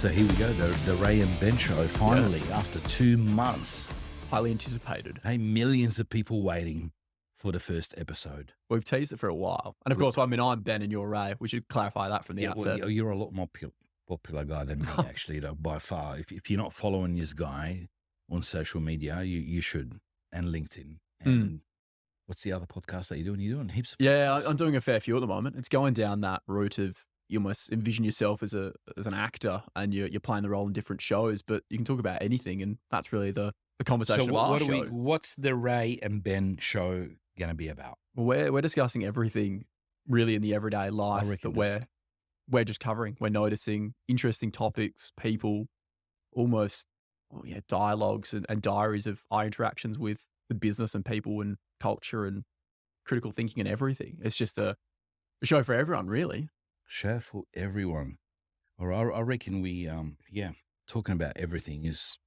So here we go, the Ray and Ben show, finally, after 2 months. Highly anticipated. Hey, millions of people waiting for the first episode. We've teased it for a while. And of course, I mean, I'm Ben and you're Ray. We should clarify that from the outset. Well, you're a lot more popular guy than me, actually, though, by far. If you're not following this guy on social media, you should, and LinkedIn. And what's the other podcast that you're doing? You're doing heaps of podcasts. Yeah, I'm doing a fair few at the moment. It's going down that route of you almost envision yourself as an actor and you're playing the role in different shows, but you can talk about anything, and that's really the conversation of our show. What's the Ray and Ben show going to be about? We're discussing everything really in the everyday life that we're just covering. We're noticing interesting topics, people, almost dialogues and diaries of our interactions with the business and people and culture and critical thinking and everything. It's just a show for everyone, really. Show for everyone. Or I reckon we, talking about everything is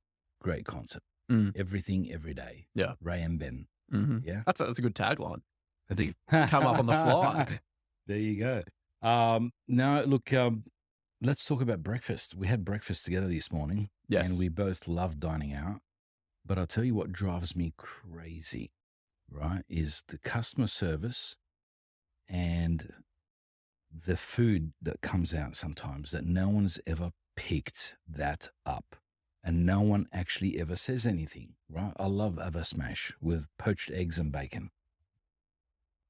great concept. Everything, every day. Yeah. Ray and Ben. Mm-hmm. Yeah. That's a good tagline. I think Come up on the fly. There you go. Now, look, let's talk about breakfast. We had breakfast together this morning. Yes. And we both love dining out. But I'll tell you what drives me crazy, right, is the customer service and the food that comes out sometimes that no one's ever picked that up. And no one actually ever says anything, right? I love ava smash with poached eggs and bacon.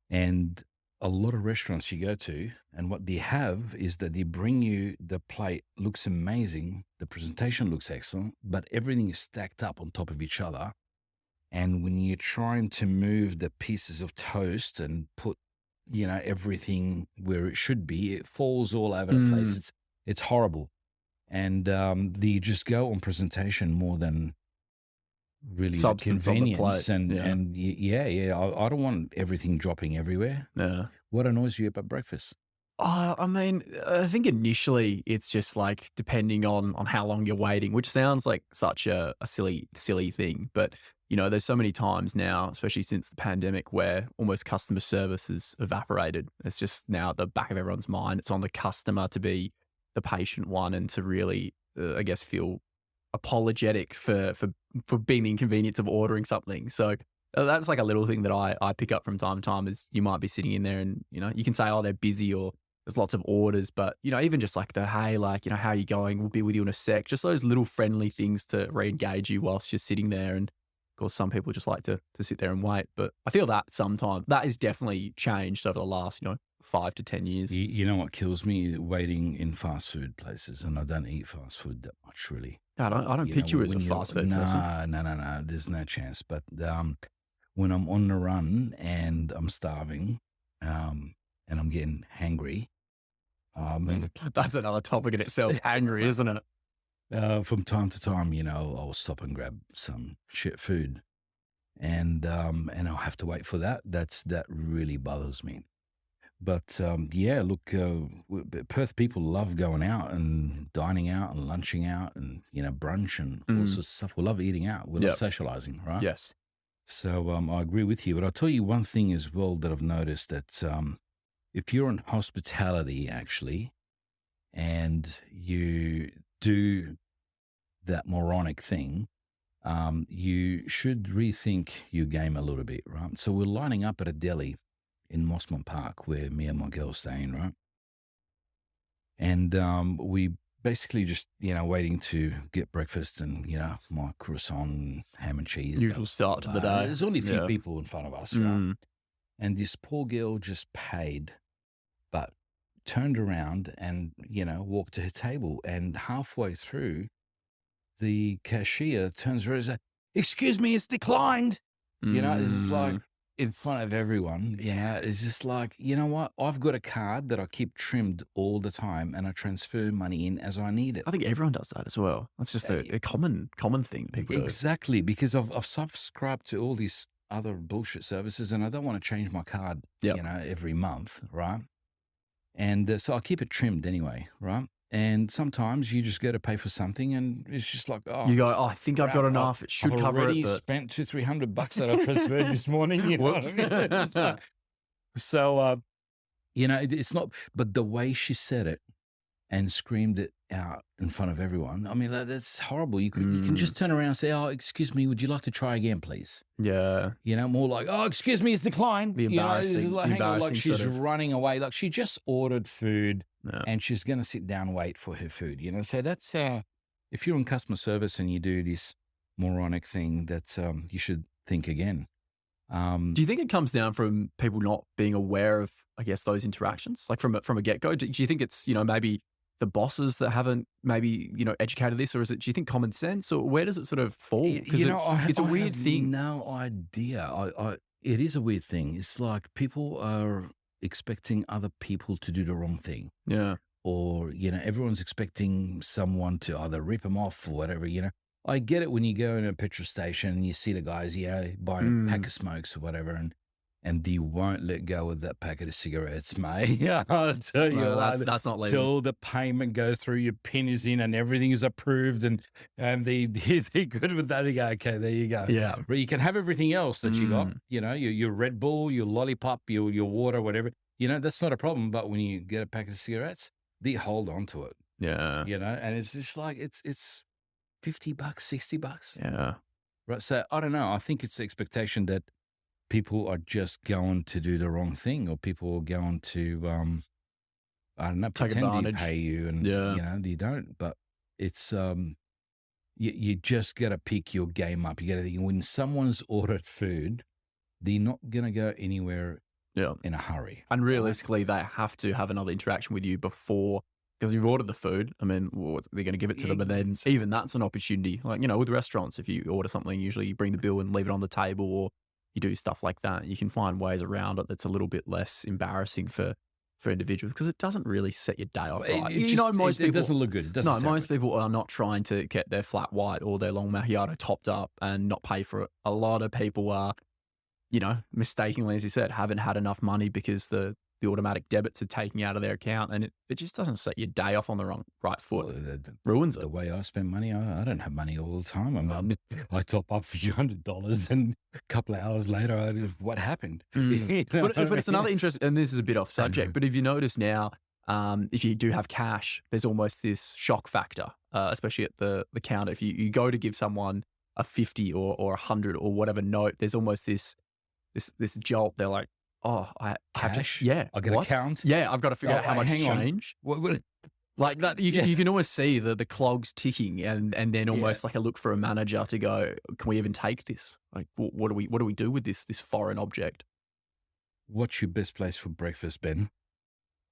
And a lot of restaurants you go to, and what they have is that they bring you the plate, looks amazing, the presentation looks excellent, but everything is stacked up on top of each other. And when you're trying to move the pieces of toast and put, everything where it should be, it falls all over the place. It's horrible. And they just go on presentation more than really Substance the convenience. on the plate. I don't want everything dropping everywhere. Yeah. What annoys you about breakfast? I mean, I think initially it's just like depending on how long you're waiting, which sounds like such a silly thing. But, there's so many times now, especially since the pandemic, where almost customer service has evaporated. It's just now at the back of everyone's mind. It's on the customer to be the patient one and to really, feel apologetic for being the inconvenience of ordering something. So that's like a little thing that I pick up from time to time is you might be sitting in there and, you can say, oh, they're busy or there's lots of orders, but, even just like hey, how are you going? We'll be with you in a sec. Just those little friendly things to re-engage you whilst you're sitting there. And of course, some people just like to sit there and wait, but I feel that sometimes that is definitely changed over the last, 5 to 10 years. You know what kills me? Waiting in fast food places, and I don't eat fast food that much, really. I don't picture you as a fast food person. No. There's no chance. But when I'm on the run and I'm starving and I'm getting hangry. That's another topic in itself, hangry, isn't it? From time to time, I'll stop and grab some shit food. And I'll have to wait for that. That really bothers me. But look, Perth people love going out and dining out and lunching out and, brunch and all sorts of stuff. We love eating out. We love socializing, right? Yes. So I agree with you. But I'll tell you one thing as well that I've noticed that if you're in hospitality, actually, and you do that moronic thing, you should rethink your game a little bit, right? So we're lining up at a deli in Mossman Park where me and my girl are staying, right? And we basically just, waiting to get breakfast and, my croissant, ham and cheese. Usual start to the day. There's only a few people in front of us, right? And this poor girl just paid, but turned around and, walked to her table. And halfway through, the cashier turns around and says, "Excuse me, it's declined." It's just like, in front of everyone. Yeah, it's just like, you know what? I've got a card that I keep trimmed all the time and I transfer money in as I need it. I think everyone does that as well. That's just a common thing people do. Exactly, because I've subscribed to all these other bullshit services and I don't want to change my card, every month, right? And so I keep it trimmed anyway, right? And sometimes you just go to pay for something and it's just like, you go, I think I've got enough. It should cover it. I've already spent $200-300 that I transferred this morning. You know what I mean? It's like, so, it's not, but the way she said it and screamed it out in front of everyone. I mean, that's horrible. You can just turn around and say, "Oh, excuse me, would you like to try again, please?" Yeah. More like, "Oh, excuse me, it's declined." The It's embarrassing, like, the hang on, like embarrassing she's sort of, running away. Like she just ordered food yeah. and she's going to sit down and wait for her food. So that's if you're in customer service and you do this moronic thing, that's you should think again. Do you think it comes down from people not being aware of, I guess, those interactions, like from a get go? Do you think it's maybe the bosses that haven't maybe educated this, or is it? Do you think common sense, or where does it sort of fall? Because it's a I weird have thing. no idea. It is a weird thing. It's like people are expecting other people to do the wrong thing, Yeah. or everyone's expecting someone to either rip them off or whatever. I get it when you go in a petrol station and you see the guys, buying a pack of smokes or whatever, and you won't let go of that packet of cigarettes, mate. I'll tell you No, what, that's not leaving. till the payment goes through, your pin is in and everything is approved, and they're good with that. You go, okay, there you go. Yeah. But you can have everything else that you got, your Red Bull, your lollipop, your water, whatever. That's not a problem. But when you get a packet of cigarettes, they hold on to it. Yeah. And it's just like it's $50, $60. Yeah. Right. So I don't know. I think it's the expectation that people are just going to do the wrong thing, or people are going to, I don't know, Take pretend to advantage. pay you, and you don't. But it's you just got to pick your game up. You got to think, when someone's ordered food, they're not gonna go anywhere in a hurry. And realistically, they have to have another interaction with you before, because you've ordered the food. I mean, they're going to give it to them, and then even that's an opportunity. Like, with restaurants, if you order something, usually you bring the bill and leave it on the table, or you do stuff like that. You can find ways around it that's a little bit less embarrassing for individuals, because it doesn't really set your day off right. Most people, it doesn't look good. It doesn't most people are not trying to get their flat white or their long macchiato topped up and not pay for it. A lot of people are, mistakenly, as you said, haven't had enough money because the automatic debits are taking out of their account, and it just doesn't set your day off on the right foot. Well, ruins it. The way I spend money, I don't have money all the time. I top up a few $100, and a couple of hours later, what happened? But it's another interest, and this is a bit off subject, but if you notice now, if you do have cash, there's almost this shock factor, especially at the counter. If you go to give someone a 50 or 100 or whatever note, there's almost this jolt. They're like, oh, I have Cash? to, I got to count? Yeah, I've got to figure out how much hang on. change. What? Like that, you can almost see the clogs ticking, and then almost like a look for a manager to go, can we even take this? Like, what do we do with this foreign object? What's your best place for breakfast, Ben?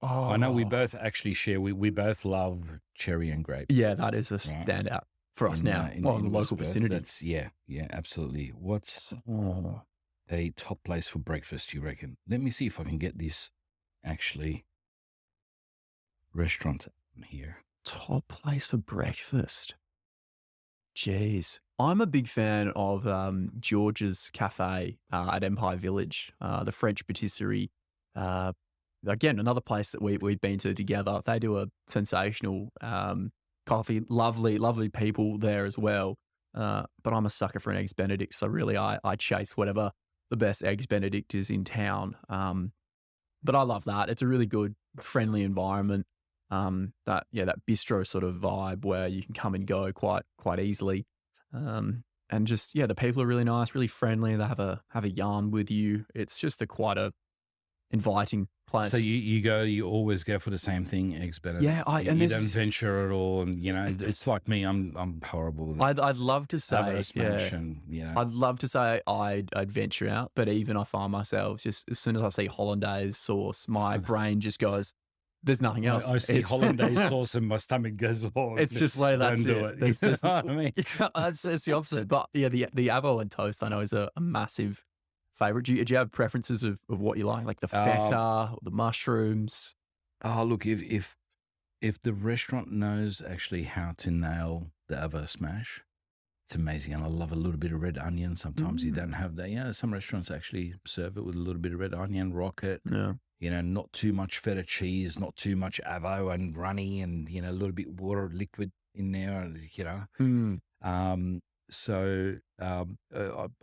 Oh, I know we both actually share. We both love cherry and grape. Yeah, that is a standout for us now. In the local vicinity. That's yeah, absolutely. What's a top place for breakfast, you reckon? Let me see if I can get this actually restaurant here. Top place for breakfast. Jeez. I'm a big fan of George's Cafe at Empire Village, the French patisserie. Again, another place that we've been to together. They do a sensational coffee. Lovely people there as well. But I'm a sucker for an Eggs Benedict, so really I chase whatever the best Eggs Benedict is in town. But I love that. It's a really good, friendly environment. That bistro sort of vibe where you can come and go quite easily. And just, the people are really nice, really friendly. They have a yarn with you. It's just quite a inviting place. So you always go for the same thing, Eggs Benedict. Yeah, you don't venture at all, and it's like me. I'm horrible. I'd love to say, I'd love to say I'd venture out, but even I find myself just as soon as I see hollandaise sauce, my brain just goes, there's nothing else. I see hollandaise sauce and my stomach goes, oh, it's just like, that's don't do it. There's you know what I mean? It's the opposite. But yeah, the avo and toast I know is a massive favorite. Do you have preferences of what you like the feta, or the mushrooms? Oh, look, if the restaurant knows actually how to nail the avo smash, it's amazing. And I love a little bit of red onion. Sometimes you don't have that. Some restaurants actually serve it with a little bit of red onion, rocket. Yeah. Not too much feta cheese, not too much avo and runny, and a little bit water liquid in there. So I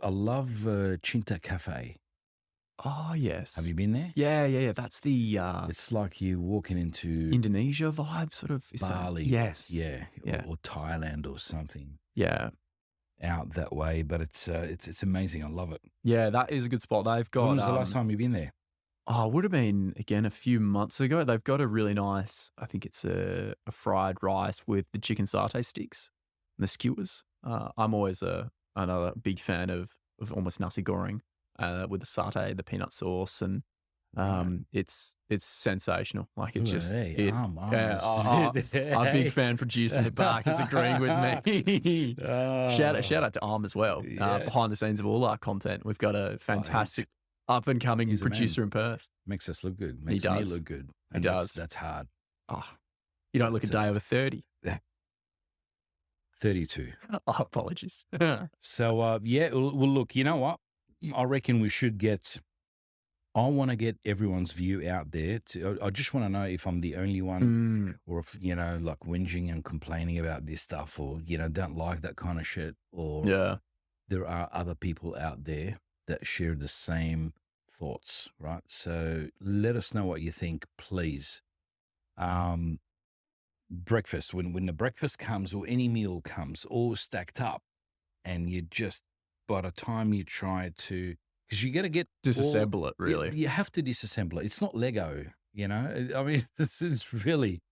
love Cinta Cafe. Oh, yes. Have you been there? Yeah. That's the It's like you walking into Indonesia vibe, sort of. Is that? Bali, Yes. yeah, Yeah. or Thailand or something Yeah. out that way. But it's amazing. I love it. Yeah, that is a good spot. They've When got was the last time you've been there? oh, it would have been again a few months ago. They've got a really nice, I think it's a fried rice with the chicken satay sticks and the skewers. I'm always another big fan of almost nasi goreng with the satay, the peanut sauce, and Right. it's sensational. Like it Ooh, just hey, it. I'm Yeah, our big hey. fan producer in the back is agreeing with me. Shout Oh, out to Arm as well. yeah. Behind the scenes of all our content, we've got a Oh, fantastic up and coming he's a man. producer in Perth. Makes us look good. He Makes me does. look good. He And does. that's hard. Oh, you don't look a That's day over 30. 32. Oh, apologies. So, yeah, well, look, you know what? I reckon we should get, I want to get everyone's view out there. I just want to know if I'm the only one or if, like whinging and complaining about this stuff or, don't like that kind of shit or Yeah. there are other people out there that share the same thoughts, right? So let us know what you think, please. Breakfast, when the breakfast comes or any meal comes all stacked up and you just, by the time you try to, because you got to get Disassemble it, really. you have to disassemble it. It's not Lego, I mean, this is really,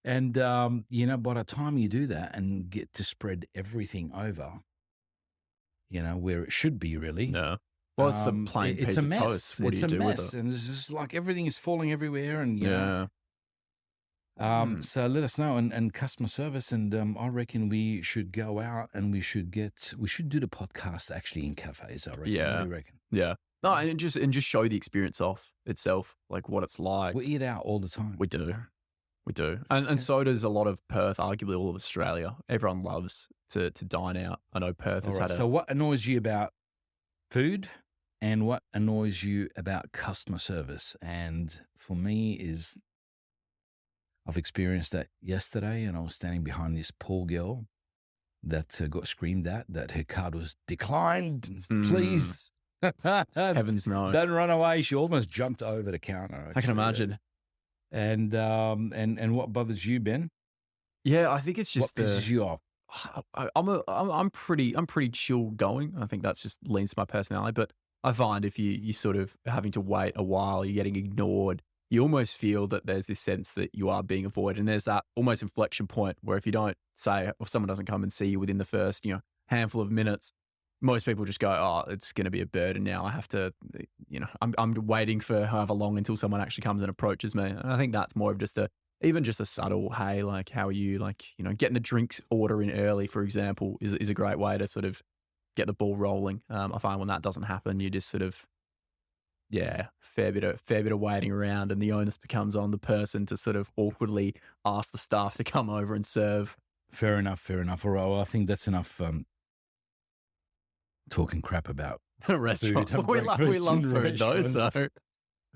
and, by the time you do that and get to spread everything over, where it should be really. No. Well, it's the plain it's piece a of mess. toast. What It's do you a do mess, with it? and it's just like everything is falling everywhere, and Yeah. So let us know, and customer service, and I reckon we should go out and we should do the podcast actually in cafes. I reckon. What do Yeah. you reckon? Yeah. No, and just show the experience off itself, like what it's like. We eat out all the time. We do. And so does a lot of Perth, arguably all of Australia. Everyone loves to dine out. I know Perth All has right. had So what annoys you about food, and what annoys you about customer service? And for me is, I've experienced that yesterday, and I was standing behind this poor girl that got screamed at that her card was declined. Please, heavens no. don't run away. She almost jumped over the counter. I can imagine. And what bothers you, Ben? Yeah, I think it's just what pisses you off? I'm pretty chill going. I think that's just leans to my personality. But I find if you sort of having to wait a while, you're getting ignored, you almost feel that there's this sense that you are being avoided. And there's that almost inflection point where if you don't say, or someone doesn't come and see you within the first, handful of minutes, most people just go, oh, it's going to be a burden now. I have to, I'm waiting for however long until someone actually comes and approaches me. And I think that's more of just even just a subtle, hey, like, how are you? Like, getting the drinks order in early, for example, is a great way to sort of get the ball rolling. I find when that doesn't happen, you just sort of, fair bit of waiting around, and the onus becomes on the person to sort of awkwardly ask the staff to come over and serve. Fair enough. All right, well, I think that's enough talking crap about A restaurant. food and We love breakfast food in though, restaurants. so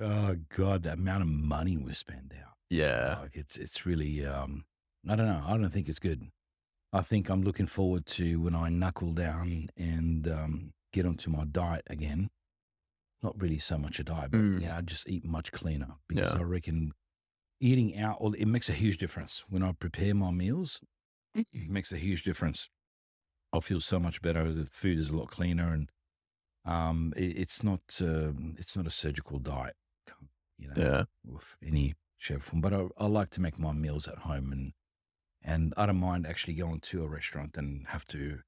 Oh God, the amount of money we spend out. yeah. Like it's really I don't know. I don't think it's good. I think I'm looking forward to when I knuckle down and get onto my diet again. Not really so much a diet, but I just eat much cleaner because Yeah. I reckon eating out, it makes a huge difference. When I prepare my meals, it makes a huge difference. I feel so much better. The food is a lot cleaner, and it's not a surgical diet, Yeah. with any shape or form. But I like to make my meals at home, and I don't mind actually going to a restaurant and have to,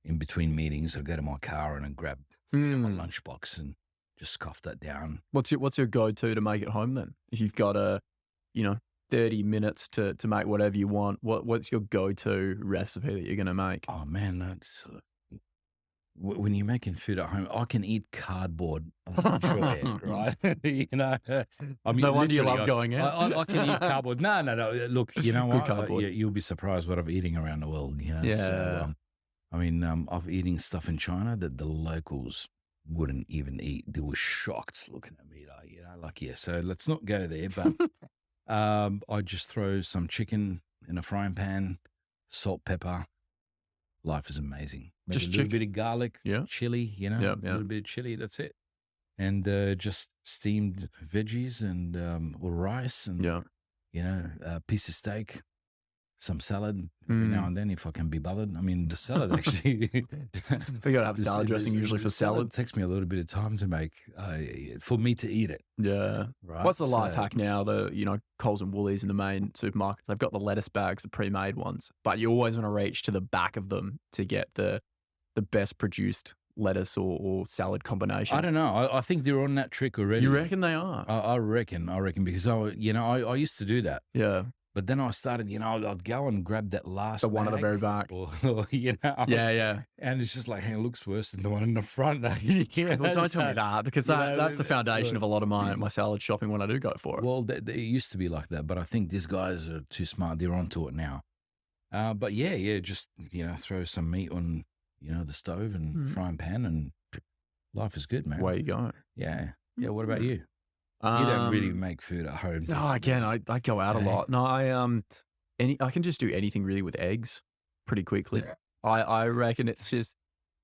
in between meetings, I go to my car and I grab my lunchbox and just scoff that down. What's your go-to to make it home then? If you've got 30 minutes to make whatever you want, what's your go-to recipe that you're going to make? Oh man, that's when you're making food at home, I can eat cardboard and enjoy it, right? I mean, No wonder you literally, love going out. I can eat cardboard. No. Look, you know Good what? cardboard. You'll be surprised what I'm eating around the world. Yeah. So, I mean, I'm eating stuff in China that the locals wouldn't even eat. They were shocked looking at me, so let's not go there. But I just throw some chicken in a frying pan, salt, pepper. Life is amazing. Maybe Just a little chicken? bit of garlic, Yeah. chili, Yeah. a little bit of chili. That's it. and just steamed veggies and or rice and Yeah. a piece of steak, some salad every now Mm. and then if I can be bothered. I mean, the salad actually. We gotta have salad dressing usually for salad. takes me a little bit of time to make for me to eat it. Yeah. Right. What's the life hack now? Coles and Woolies and the main supermarkets, they've got the lettuce bags, the pre-made ones, but you always want to reach to the back of them to get the best produced lettuce or salad combination. I don't know. I think they're on that trick already. You reckon they are? I reckon because I used to do that. Yeah. But then I started, I'd go and grab that last The one at the bag, very back. or, Yeah. and it's just like, hey, it looks worse than the one in the front. Well, don't tell me that, because that's the foundation of a lot of my salad shopping when I do go for it. Well, it used to be like that, but I think these guys are too smart. They're onto it now. But just, throw some meat on, the stove and frying pan, and life is good, man. Way you go. Yeah. Yeah. What about you? You don't really make food at home. No, again, I go out a lot. No, I can just do anything really with eggs pretty quickly. Yeah. I reckon it's just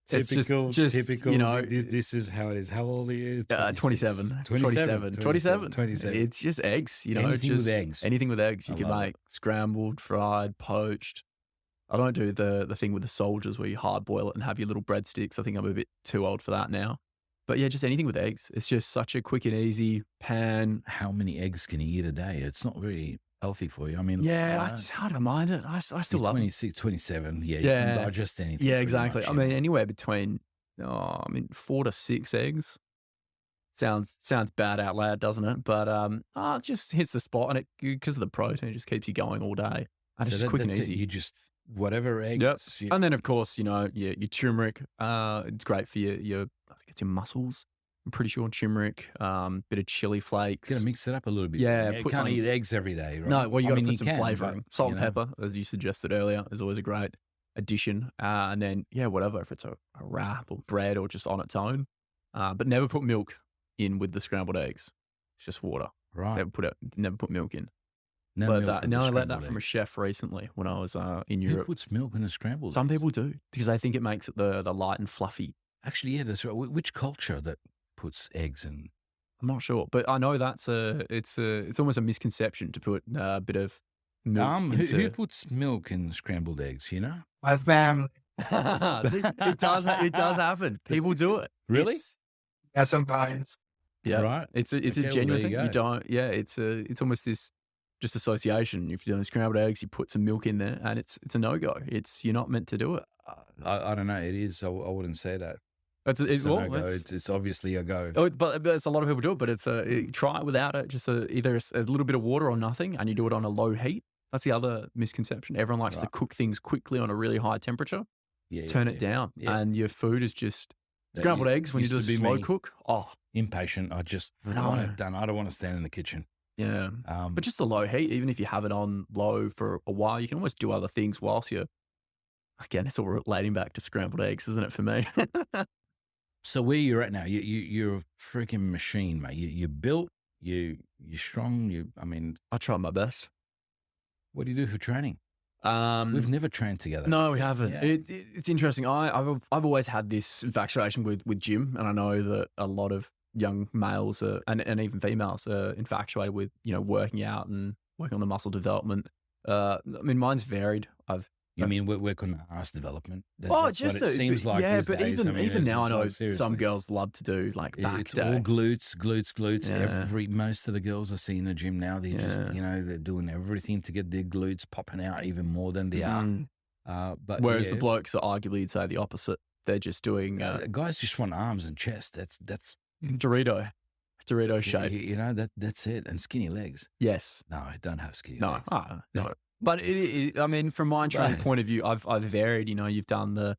Typical. It's This is how it is. How old are you? 27. 27. It's just eggs, Anything just with eggs. anything with eggs. You I can love make scrambled, fried, poached. I don't do the thing with the soldiers where you hard boil it and have your little breadsticks. I think I'm a bit too old for that now. But yeah, just anything with eggs. It's just such a quick and easy pan. How many eggs can you eat a day? It's not really healthy for you. I mean, Yeah, I don't mind it. I still love it. 26, 27. Yeah, you Yeah. can digest anything. Yeah, pretty exactly. much, I mean, anywhere between 4 to 6 eggs. Sounds bad out loud, doesn't it? But it just hits the spot, and it because of the protein, it just keeps you going all day. And it's just quick and that's it. easy. You just whatever eggs. Yep. And then of course, your turmeric. It's great for your I think it's your muscles. I'm pretty sure turmeric, bit of chili flakes. Gotta mix it up a little bit. Yeah, you put can't some- eat eggs every day, right? No, well, you got to put you some can, flavoring. but, Salt and pepper, as you suggested earlier, is always a great addition. And then, whatever, if it's a wrap or bread or just on its own. But never put milk in with the scrambled eggs. It's just water. Right. Never put milk in. No But milk with I the learned that scrambled from a eggs. chef recently when I was in Who Europe. puts milk in a scrambled Some eggs? people do because they think it makes it the light and fluffy. Actually, yeah, that's right. Which culture that puts eggs in? I'm not sure, but I know it's almost a misconception to put a bit of milk Who into. puts milk in scrambled eggs? You know? My family. It does happen. People do it. Really? Yeah, sometimes. Yeah, Right. It's a Okay, well, genuine there thing. you You go. don't. Yeah, it's almost this just association. If you're doing scrambled eggs, you put some milk in there, and it's a no go. You're not meant to do it. I don't know. It is. I wouldn't say that. It's It's a well, no-go. it's- It's obviously a go. but it's a lot of people do it. But it's try it without it. Just either a little bit of water or nothing, and you do it on a low heat. That's the other misconception. Everyone likes to Right. cook things quickly on a really high temperature. Yeah, Turn yeah, it down, Yeah. and your food is just That scrambled eggs when you used do a to be slow me. cook. Oh, Impatient. I just I want know. it done. I don't want to stand in the kitchen. yeah. But But just the low heat, even if you have it on low for a while, you can almost do other things whilst you're. Again, it's all relating back to scrambled eggs, isn't it, for me? so where you're at now, you're a freaking machine, mate. You're built. You're strong. I mean, I try my best. what do you do for training? We've never trained together. No, we haven't. Yeah. It's interesting. I've always had this infatuation with gym, and I know that a lot of young males and even females are infatuated with working out and working on the muscle development. I mean, mine's varied. You mean work on ass development? That's Just what it seems like. yeah, these but days. even I mean, even it's now, I just know like, some seriously. girls love to do like back It's day. all glutes. Yeah. Most of the girls I see in the gym now, they're just Yeah. they're doing everything to get their glutes popping out even more than they are. Mm. But Whereas the yeah, blokes are arguably you'd say the opposite. They're just doing guys just want arms and chest. That's Dorito shape. that's it, and skinny legs. Yes. No, I don't have skinny No. legs. No. But I mean, from my training Right. point of view, I've varied. You've done the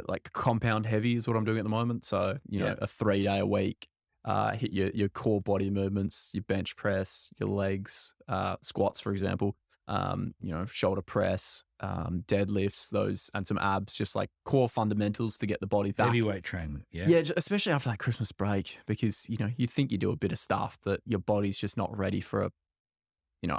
like compound heavy is what I'm doing at the moment. So Yeah. a 3-day a week. Hit your core body movements, your bench press, your legs, squats, for example. Shoulder press, deadlifts, those, and some abs, just like core fundamentals to get the body back. Heavyweight training. Yeah. Yeah, especially after that Christmas break, because you think you do a bit of stuff, but your body's just not ready for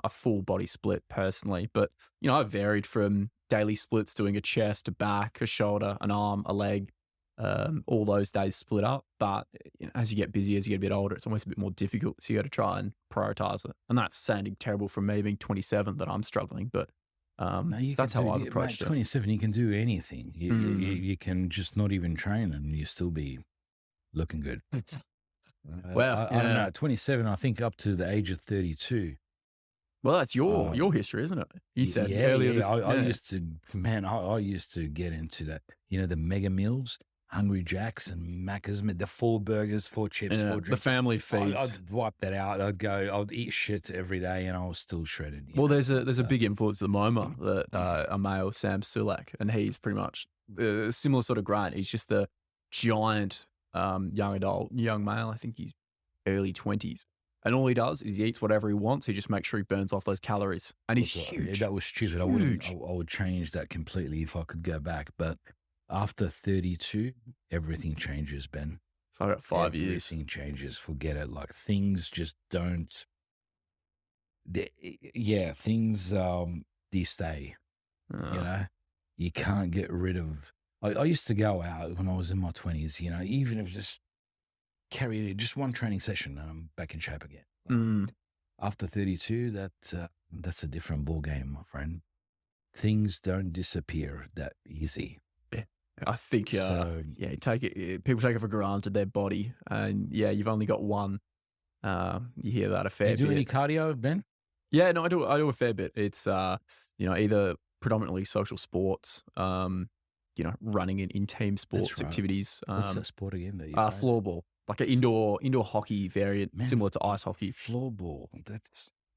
a full body split personally. But I've varied from daily splits, doing a chest, a back, a shoulder, an arm, a leg, all those days split up. But as you get busy, as you get a bit older, it's almost a bit more difficult. So you got to try and prioritize it. And that's sounding terrible from me being 27 that I'm struggling, but No, you that's can how do, I've mate, approached it. 27, you can do anything. Mm. You can just not even train and you still be looking good. Well, I don't yeah. know. 27, I think up to the age of 32. Well, that's your history, isn't it? You said earlier this. I used to, man, I used to get into that. You know, the mega meals, Hungry Jacks and Macca's, the 4 burgers, 4 chips, 4 the drinks. family feast. I'd wipe that out. I'd eat shit every day and I was still shredded. Well, there's a big influence at the moment that a male, Sam Sulak, and he's pretty much a similar sort of grind. He's just a giant young male. I think he's early 20s. And all he does is he eats whatever he wants. He just makes sure he burns off those calories. And he's huge. That was stupid. Huge. I would change that completely if I could go back. But after 32, everything changes, Ben. So I got 5 years. Everything changes. Forget it. Like things just don't. Things they stay. You know, you can't get rid of. I used to go out when I was in my 20s. You know, even if just carry just one training session and I'm back in shape again. After 32, that's a different ball game, my friend. Things don't disappear that easy. I think, people take it for granted, their body. And you've only got one. You hear that a fair bit. Do you do any cardio, Ben? Yeah, no, I do a fair bit. It's, either predominantly social sports, running in team sports activities. What's that sport again that you floorball, like an indoor hockey variant, similar to ice hockey. Floorball,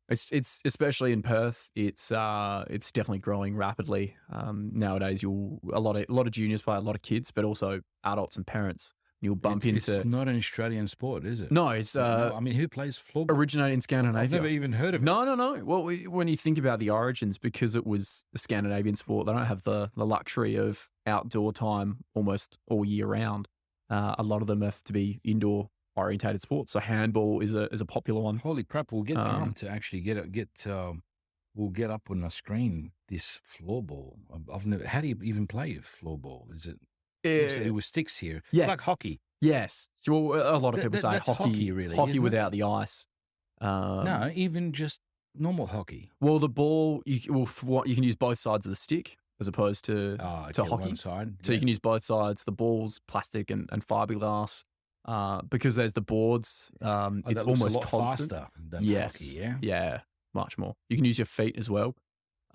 it's especially in Perth. It's definitely growing rapidly. Nowadays, a lot of juniors play, a lot of kids, but also adults and parents. You'll bump into. It's not an Australian sport, is it? No, it's. I mean, who plays floorball? Originated in Scandinavia. I've never even heard of it. No. Well, when you think about the origins, because it was a Scandinavian sport, they don't have the luxury of outdoor time almost all year round. A lot of them have to be indoor orientated sports. So handball is a popular one. Holy crap! We'll get the arm to actually we'll get up on the screen this floorball. I've never. How do you even play floorball? Is it? It was sticks here. Yes. It's like hockey. Yes. Well, a lot of people say hockey, really, hockey without the ice. No, even just normal hockey. Well, the ball, you can use both sides of the stick as opposed to hockey. One side. So you can use both sides. The ball's plastic and fiberglass. Because there's the boards, it's almost a lot constant. faster than hockey, yeah? Yeah, much more. You can use your feet as well.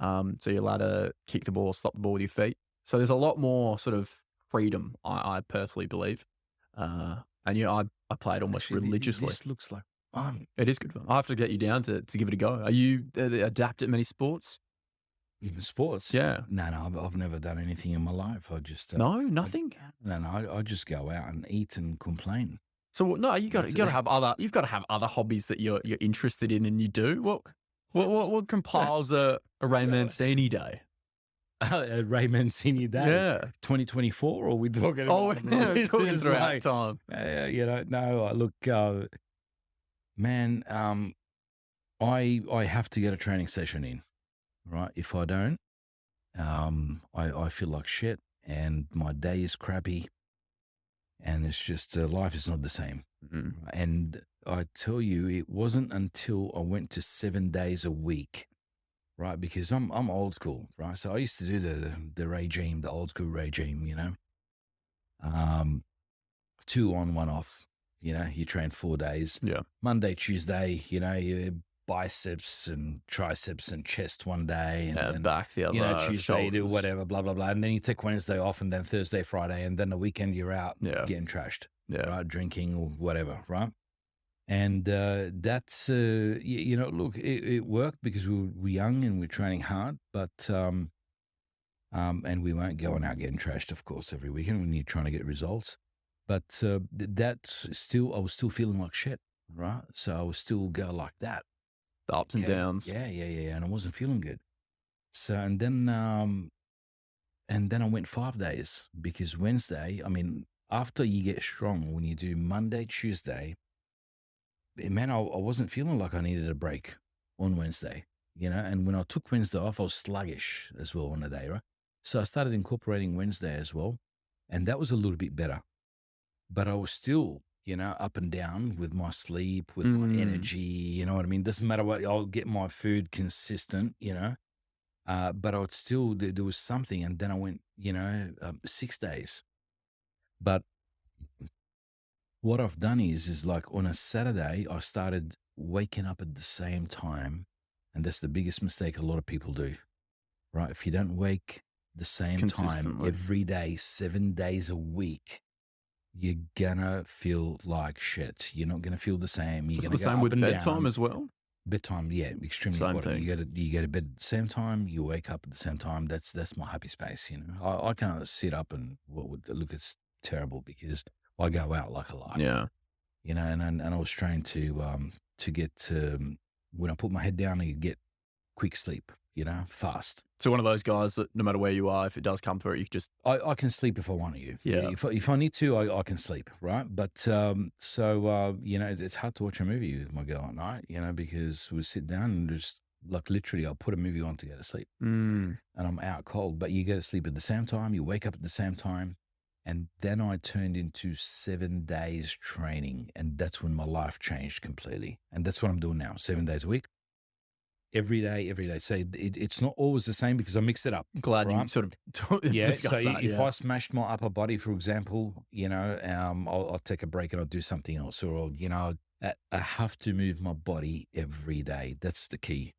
So you're allowed to kick the ball or stop the ball with your feet. So there's a lot more sort of freedom, I personally believe. And I play it almost religiously. This looks like fun. It is good fun. I have to get you down to give it a go. Are you adept at many sports? Even sports? Yeah. No, I've never done anything in my life. I just nothing. I just go out and eat and complain. So no, you got to have other hobbies that you're interested in and you do. What compiles a Ray Mancini day? A Ray Mancini day? Yeah. 2024, or are we talking about? Oh, we're talking throughout time. Look, man, I have to get a training session in, right? If I don't, I feel like shit and my day is crappy and it's just, life is not the same. Mm-hmm. And I tell you, it wasn't until I went to 7 days a week, right? Because I'm old school, right? So I used to do the regime, the old school regime, 2 on, 1 off. You train 4 days. Yeah. Monday, Tuesday, your biceps and triceps and chest one day, and then back the other. Tuesday you do whatever, blah blah blah, and then you take Wednesday off, and then Thursday, Friday, and then the weekend you're out getting trashed, right? Drinking or whatever, right? And that's look, it worked because we were young and we're training hard, but and we weren't going out getting trashed, of course, every weekend when you're trying to get results. But I was still feeling like shit, right? So I was still go like that. The ups and downs. Yeah. And I wasn't feeling good. So, and then I went 5 days because Wednesday, after you get strong, when you do Monday, Tuesday, man, I wasn't feeling like I needed a break on Wednesday, and when I took Wednesday off, I was sluggish as well on the day, right? So I started incorporating Wednesday as well. And that was a little bit better. But I was still, up and down with my sleep, with my energy, you know what I mean? Doesn't matter what, I'll get my food consistent, but I would still, there was something. And then I went, 6 days. But what I've done is like on a Saturday, I started waking up at the same time. And that's the biggest mistake a lot of people do, right? If you don't wake the same time Consistently. every day, 7 days a week, you're gonna feel like shit. You're not gonna feel the same. You're Is it gonna the go same up with and bedtime down. as well? Bedtime, yeah, extremely Same important. thing. You go to bed at the same time. You wake up at the same time. That's my happy space. I can't sit up and look. It's terrible because I go out like a lark. Yeah. And I was trained to get when I put my head down, I get quick sleep. Fast. So one of those guys that no matter where you are, if it does come through, you just I can sleep if I want to. Yeah. If I need to, I can sleep, right? But it's hard to watch a movie with my girl at night, because we sit down and just like literally I'll put a movie on to go to sleep and I'm out cold. But you go to sleep at the same time, you wake up at the same time. And then I turned into 7 days training. And that's when my life changed completely. And that's what I'm doing now, 7 days a week. Every day. So it's not always the same because I mix it up. glad you right? sort of Yeah. discussed So that. if I smashed my upper body, for example, I'll take a break and I'll do something else, or I have to move my body every day. That's the key.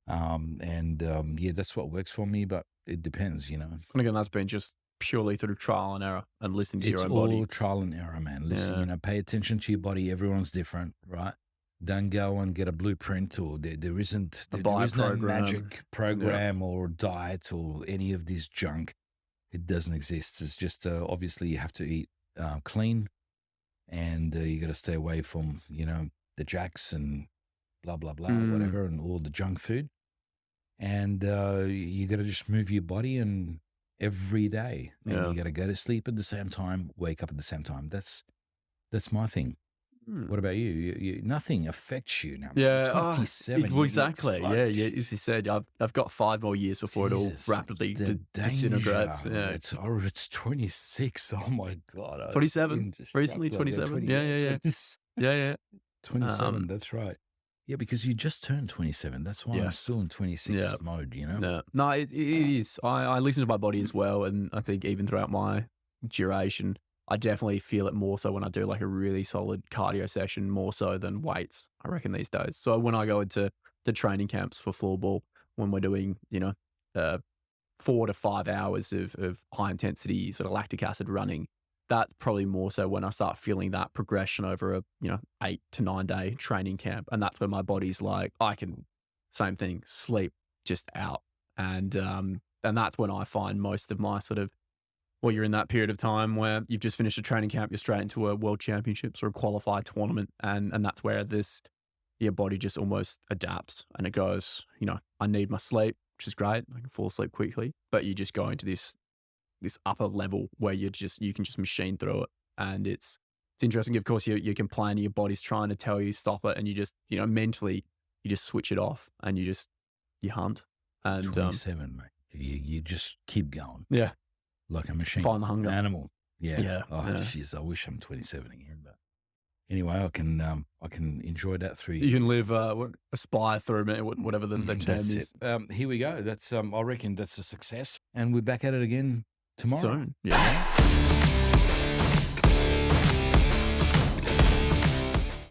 That's what works for me. But it depends, And again, that's been just purely through trial and error and listening to It's your own all body. trial and error, man. Listen, Yeah. pay attention to your body. Everyone's different, right? Don't go and get a blueprint, or there isn't A there is no program. magic program or diet or any of this junk. It doesn't exist. It's just obviously you have to eat clean, and you got to stay away from the jacks and blah blah blah, whatever, and all the junk food. And you got to just move your body and every day, and Yeah. you got to go to sleep at the same time, wake up at the same time. That's my thing. What about you? You nothing affects you now. Yeah, 27. well, exactly. Like, Yeah. As you said, I've got 5 more years before Jesus, it all rapidly the disintegrates. danger. Yeah. It's 26. Oh my God. I've 27? been Recently, distracted. 27? Yeah. 20 Yeah. 27. That's right. Yeah, because you just turned 27. That's why I'm Yes. still in 26 Yeah. mode. No, it is. I listen to my body as well, and I think even throughout my duration, I definitely feel it more so when I do like a really solid cardio session, more so than weights, I reckon, these days. So when I go into the training camps for floorball, when we're doing, 4 to 5 hours of high intensity sort of lactic acid running, that's probably more so when I start feeling that progression over a 8 to 9 day training camp, and that's when my body's like, I can, same thing, sleep just out, and that's when I find most of my sort of, well, you're in that period of time where you've just finished a training camp, you're straight into a world championships or a qualified tournament, and that's where your body just almost adapts and it goes, I need my sleep, which is great, I can fall asleep quickly, but you just go into this upper level where you can just machine through it. And it's interesting. Of course, you can plan, your body's trying to tell you stop it, and you just, mentally, you just switch it off and you hunt. And 27, mate. You just keep going. Yeah. Like a machine. Find the hunger. Animal. Yeah. Yeah. Oh, geez, I wish I'm 27 again. But anyway, I can enjoy that through you can live, aspire through whatever the term That's is. it. Here we go. That's I reckon that's a success. And we're back at it again tomorrow. Soon. Yeah.